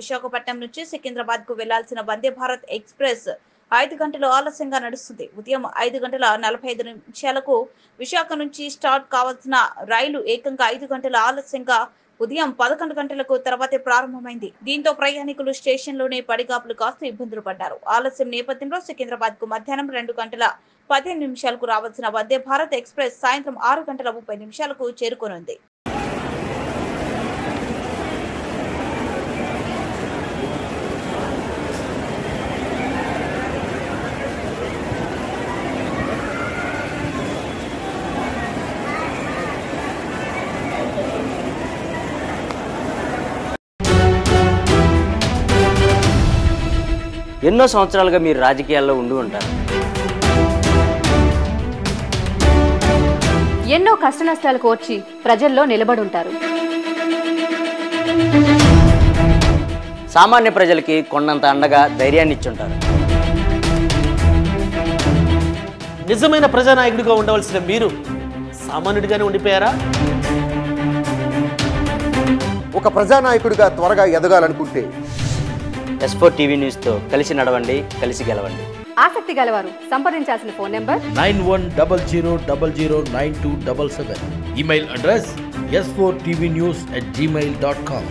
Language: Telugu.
విశాఖపట్నం నుంచి సికింద్రాబాద్ కు వెళ్లాల్సిన వందే భారత్ ఎక్స్ప్రెస్ 5 గంటలు ఆలస్యంగా నడుస్తుంది. ఉదయం 5:45 విశాఖ నుంచి స్టార్ట్ కావాల్సిన రైలు ఏకంగా 5 గంటల ఆలస్యంగా ఉదయం 11 గంటలకు తర్వాతే ప్రారంభమైంది. దీంతో ప్రయాణికులు స్టేషన్లోనే పడిగాపులు కాస్తూ ఇబ్బందులు పడ్డారు. ఆలస్యం నేపథ్యంలో సికింద్రాబాద్ కు మధ్యాహ్నం 2:15 రావాల్సిన వందే భారత్ ఎక్స్ప్రెస్ సాయంత్రం 6:30 చేరుకోనుంది. ఎన్నో సంవత్సరాలుగా మీరు రాజకీయాల్లో ఉండి ఉంటారు. ఎన్నో కష్టనష్టాలు కోర్చి ప్రజల్లో నిలబడి ఉంటారు. సామాన్య ప్రజలకి కొండంత అండగా ధైర్యాన్ని ఇచ్చుంటారు. నిజమైన ప్రజానాయకుడిగా ఉండవలసిన మీరు సామాన్యుడిగానే ఉండిపోయారా? ఒక ప్రజానాయకుడిగా త్వరగా ఎదగాలనుకుంటే S4 టీవీ న్యూస్తో కలిసి నడవండి, కలిసి గెలవండి. ఆసక్తి గలవారు సంప్రదించాల్సిన phone number 9100009277. Email address s4tvnews@gmail.com.